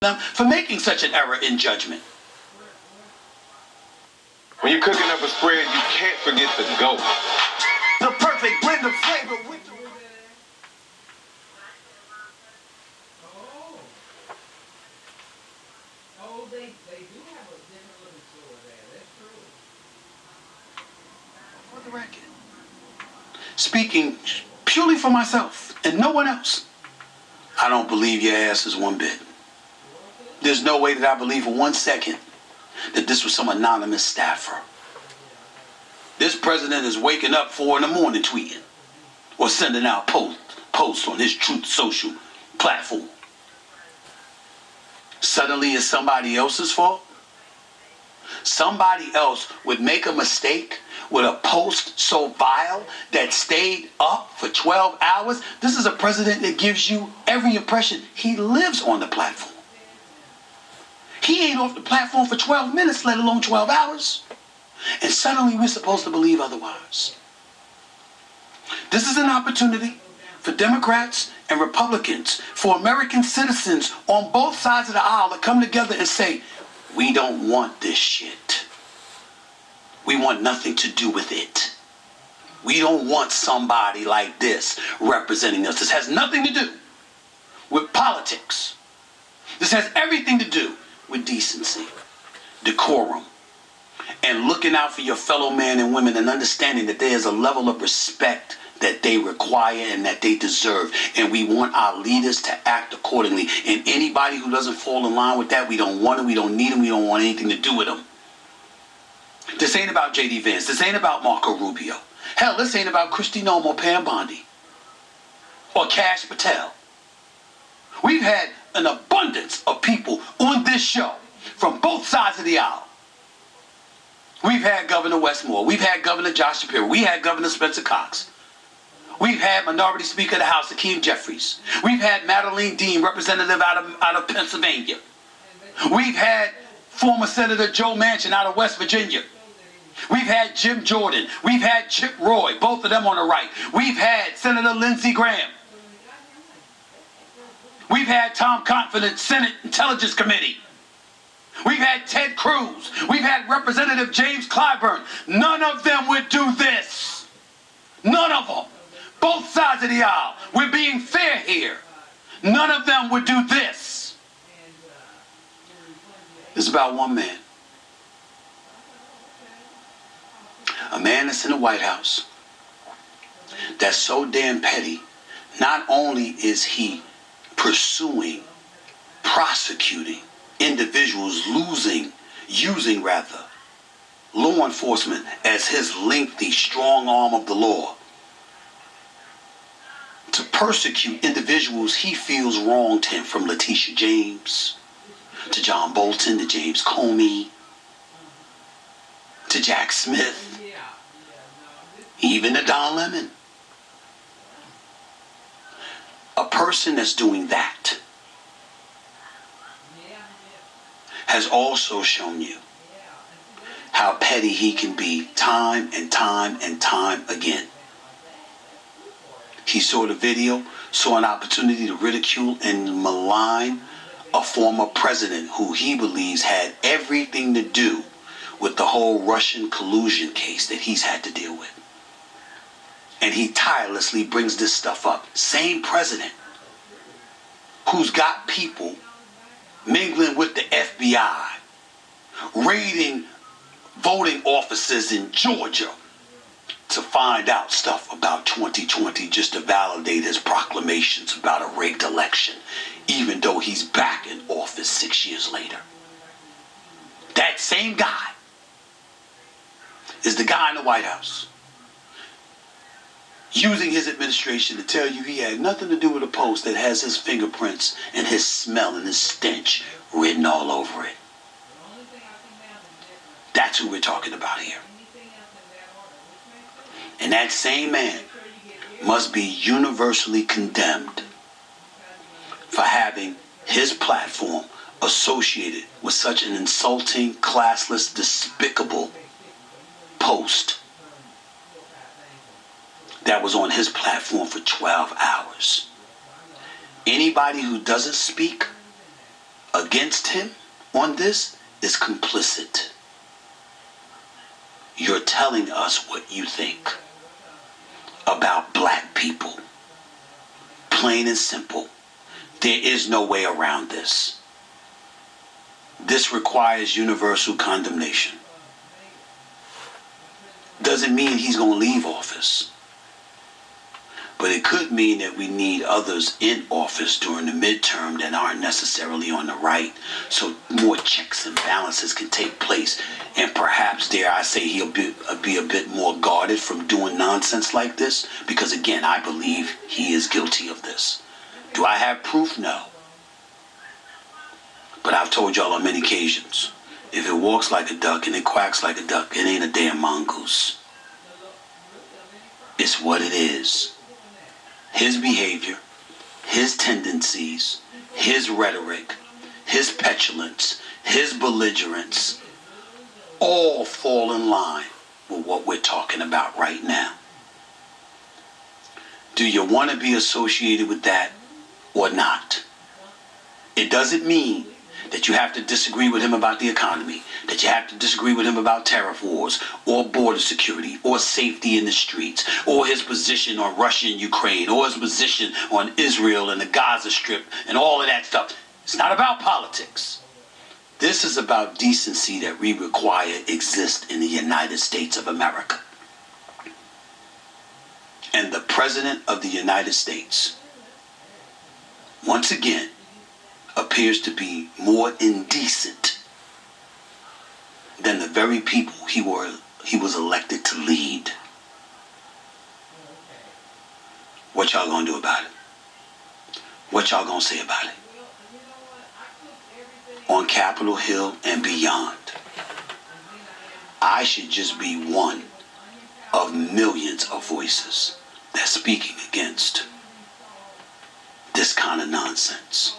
them for making such an error in judgment. When you're cooking up a spread, you can't forget the goat. The perfect blend of flavor with the... Oh, they do have a different little store there. That's true. For the record, speaking purely for myself and no one else, I don't believe your ass is one bit. There's no way that I believe for 1 second that this was some anonymous staffer. This president is waking up 4 in the morning tweeting or sending out posts on his Truth Social platform. Suddenly it's somebody else's fault. Somebody else would make a mistake with a post so vile that stayed up for 12 hours. This is a president that gives you every impression he lives on the platform. He ain't off the platform for 12 minutes, let alone 12 hours. And suddenly we're supposed to believe otherwise. This is an opportunity for Democrats and Republicans, for American citizens on both sides of the aisle to come together and say, we don't want this shit. We want nothing to do with it. We don't want somebody like this representing us. This has nothing to do with politics. This has everything to do with decency, decorum, and looking out for your fellow men and women and understanding that there is a level of respect that they require and that they deserve. And we want our leaders to act accordingly. And anybody who doesn't fall in line with that, we don't want them, we don't need them, we don't want anything to do with them. This ain't about J.D. Vance. This ain't about Marco Rubio. Hell, this ain't about Kristi Noem or Pam Bondi or Kash Patel. We've had an abundance of people on this show from both sides of the aisle. We've had Governor Westmore. We've had Governor Josh Shapiro. We had Governor Spencer Cox. We've had Minority Speaker of the House, Hakeem Jeffries. We've had Madeleine Dean, representative out of Pennsylvania. We've had former Senator Joe Manchin out of West Virginia. We've had Jim Jordan. We've had Chip Roy, both of them on the right. We've had Senator Lindsey Graham. We've had Tom Confident, Senate Intelligence Committee. We've had Ted Cruz. We've had Representative James Clyburn. None of them would do this. None of them. Both sides of the aisle. We're being fair here. None of them would do this. It's about one man. A man that's in the White House that's so damn petty. Not only is he pursuing, prosecuting individuals, using law enforcement as his lengthy, strong arm of the law to persecute individuals he feels wronged him, from Letitia James to John Bolton to James Comey to Jack Smith, even to Don Lemon. A person that's doing that has also shown you how petty he can be time and time and time again. He saw the video, saw an opportunity to ridicule and malign a former president who he believes had everything to do with the whole Russian collusion case that he's had to deal with. And he tirelessly brings this stuff up. Same president who's got people mingling with the FBI, raiding voting offices in Georgia to find out stuff about 2020 just to validate his proclamations about a rigged election, even though he's back in office 6 years later. That same guy is the guy in the White House using his administration to tell you he had nothing to do with a post that has his fingerprints and his smell and his stench written all over it. That's who we're talking about here. And that same man must be universally condemned for having his platform associated with such an insulting, classless, despicable post that was on his platform for 12 hours. Anybody who doesn't speak against him on this is complicit. You're telling us what you think about black people. Plain and simple. There is no way around this. This requires universal condemnation. Doesn't mean he's going to leave office. But it could mean that we need others in office during the midterm that aren't necessarily on the right, so more checks and balances can take place. And perhaps, dare I say, he'll be a bit more guarded from doing nonsense like this, because again, I believe he is guilty of this. Do I have proof? No. But I've told y'all on many occasions, if it walks like a duck and it quacks like a duck, it ain't a damn mongoose. It's what it is. His behavior, his tendencies, his rhetoric, his petulance, his belligerence, all fall in line with what we're talking about right now. Do you want to be associated with that or not? It doesn't mean that you have to disagree with him about the economy, that you have to disagree with him about tariff wars, or border security, or safety in the streets, or his position on Russia and Ukraine, or his position on Israel and the Gaza Strip, and all of that stuff. It's not about politics. This is about decency that we require exists in the United States of America. And the President of the United States, once again, appears to be more indecent than the very people he was elected to lead. What y'all gonna do about it? What y'all gonna say about it? On Capitol Hill and beyond, I should just be one of millions of voices that's speaking against this kind of nonsense.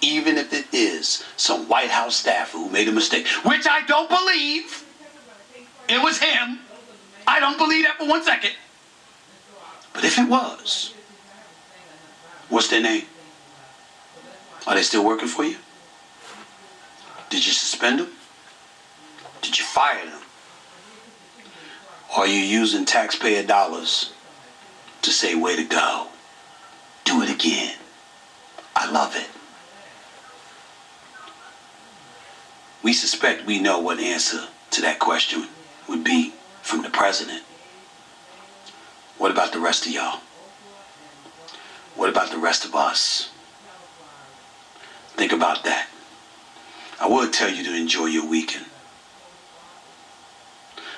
Even if it is some White House staffer who made a mistake, which I don't believe it was him. I don't believe that for 1 second. But if it was, what's their name? Are they still working for you? Did you suspend them? Did you fire them? Or are you using taxpayer dollars to say, way to go? Do it again. I love it. We suspect we know what answer to that question would be from the president. What about the rest of y'all? What about the rest of us? Think about that. I would tell you to enjoy your weekend.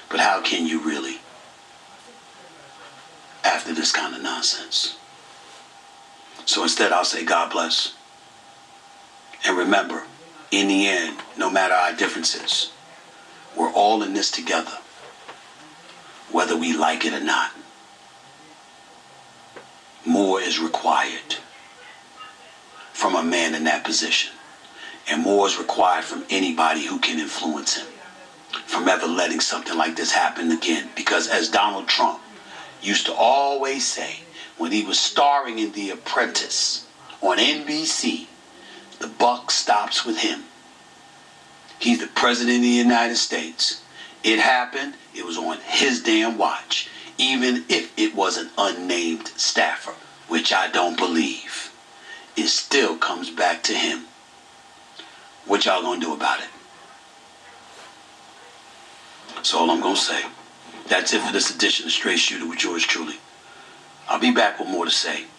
But how can you really after this kind of nonsense? So instead I'll say God bless. And remember, in the end, no matter our differences, we're all in this together, whether we like it or not. More is required from a man in that position. And more is required from anybody who can influence him from ever letting something like this happen again. Because as Donald Trump used to always say when he was starring in The Apprentice on NBC, the buck stops with him. He's the president of the United States. It happened. It was on his damn watch. Even if it was an unnamed staffer, which I don't believe, it still comes back to him. What y'all gonna do about it? That's all I'm gonna say. That's it for this edition of Straight Shooter with yours truly. I'll be back with more to say.